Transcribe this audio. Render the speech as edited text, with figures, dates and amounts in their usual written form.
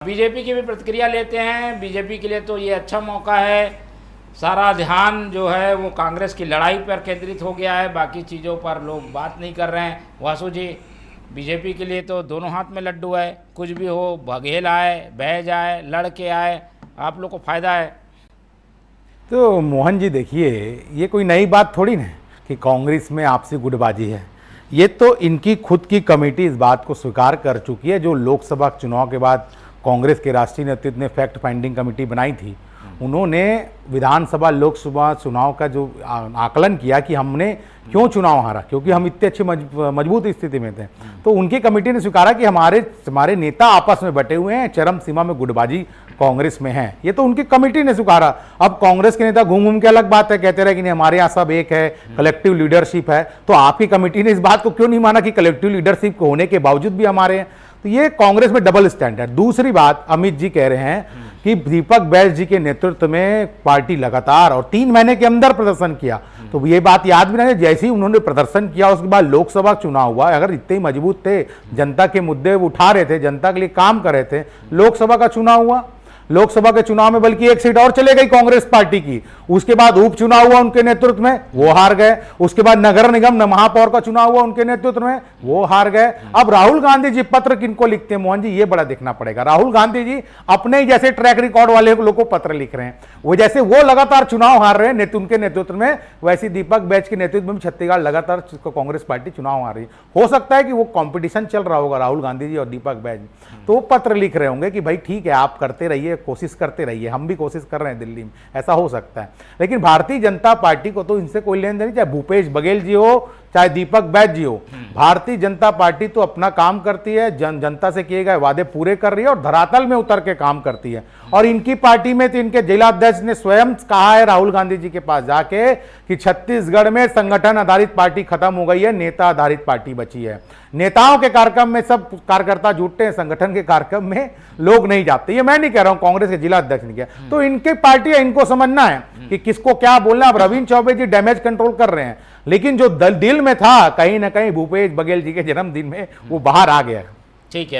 BJP की भी प्रतिक्रिया लेते हैं। बीजेपी के लिए तो ये अच्छा मौका है, सारा ध्यान जो है वो कांग्रेस की लड़ाई पर केंद्रित हो गया है, बाकी चीज़ों पर लोग बात नहीं कर रहे हैं। वासु जी, बीजेपी के लिए तो दोनों हाथ में लड्डू है, कुछ भी हो, बघेल आए, बह जाए, लड़के आए, आप लोग को फ़ायदा है। तो मोहन जी देखिए, ये कोई नई बात थोड़ी ना है कि कांग्रेस में आपसी गुटबाजी है। ये तो इनकी खुद की कमेटी इस बात को स्वीकार कर चुकी है। जो लोकसभा चुनाव के बाद कांग्रेस के राष्ट्रीय नेतृत्व ने फैक्ट फाइंडिंग कमेटी बनाई थी, उन्होंने विधानसभा लोकसभा चुनाव का जो आकलन किया कि हमने क्यों चुनाव हारा, क्योंकि हम इतने अच्छी मजबूत स्थिति में थे, तो उनकी कमेटी ने स्वीकारा कि हमारे नेता आपस में बटे हुए हैं, चरम सीमा में गुटबाजी कांग्रेस में है। ये तो उनकी कमेटी ने स्वीकारा। अब कांग्रेस के नेता घूम घूम के अलग बात है, कहते रहे कि नहीं हमारे यहाँ सब एक है, कलेक्टिव लीडरशिप है। तो आपकी कमेटी ने इस बात को क्यों नहीं माना कि कलेक्टिव लीडरशिप होने के बावजूद भी हमारे हैं? तो ये कांग्रेस में डबल स्टैंडर्ड। दूसरी बात, अमित जी कह रहे हैं कि दीपक बैस जी के नेतृत्व में पार्टी लगातार और 3 महीने के अंदर प्रदर्शन किया। तो ये बात याद भी नहीं, जैसे ही उन्होंने प्रदर्शन किया उसके बाद लोकसभा चुनाव हुआ, अगर इतने ही मजबूत थे, जनता के मुद्दे उठा रहे थे, जनता के लिए काम कर रहे थे, लोकसभा का चुनाव हुआ, लोकसभा के चुनाव में बल्कि एक सीट और चले गई कांग्रेस पार्टी की। उसके बाद उपचुनाव हुआ उनके नेतृत्व में, वो हार गए। उसके बाद नगर निगम महापौर का चुनाव हुआ उनके नेतृत्व में, वो हार गए। अब राहुल गांधी जी पत्र किनको लिखते हैं मोहन जी, ये बड़ा देखना पड़ेगा। राहुल गांधी जी अपने जैसे ट्रैक रिकॉर्ड वाले लोगों को पत्र लिख रहे हैं। वो जैसे वो लगातार चुनाव हार रहे हैं उनके नेतृत्व में, वैसे दीपक बैच के नेतृत्व में छत्तीसगढ़ लगातार कांग्रेस पार्टी चुनाव हार रही है। हो सकता है कि वो कॉम्पिटिशन चल रहा होगा राहुल गांधी जी और दीपक बैच, तो वो पत्र लिख रहे होंगे कि भाई ठीक है, आप करते रहिए, कोशिश करते रहिए, हम भी कोशिश कर रहे हैं दिल्ली में, ऐसा हो सकता है। लेकिन भारतीय जनता पार्टी को तो इनसे कोई लेन देन नहीं, चाहे भूपेश बघेल जी हो चाहे दीपक बैच जी हो। भारतीय जनता पार्टी तो अपना काम करती है, जनता से किए गए वादे पूरे कर रही है और धरातल में उतर के काम करती है। और इनकी पार्टी में तो इनके जिलाध्यक्ष ने स्वयं कहा है राहुल गांधी जी के पास जाके कि छत्तीसगढ़ में संगठन आधारित पार्टी खत्म हो गई है, नेता आधारित पार्टी बची है। नेताओं के कार्यक्रम में सब कार्यकर्ता जुटते हैं, संगठन के कार्यक्रम में लोग नहीं जाते। ये मैं नहीं कह रहा हूं, कांग्रेस के जिला अध्यक्ष ने किया। तो इनके पार्टी है, इनको समझना है कि किसको क्या बोलना। अब रविंद्र चौबे जी डैमेज कंट्रोल कर रहे हैं, लेकिन जो दिल में था कहीं ना कहीं भूपेश बघेल जी के जन्मदिन में वो बाहर आ गया। ठीक है।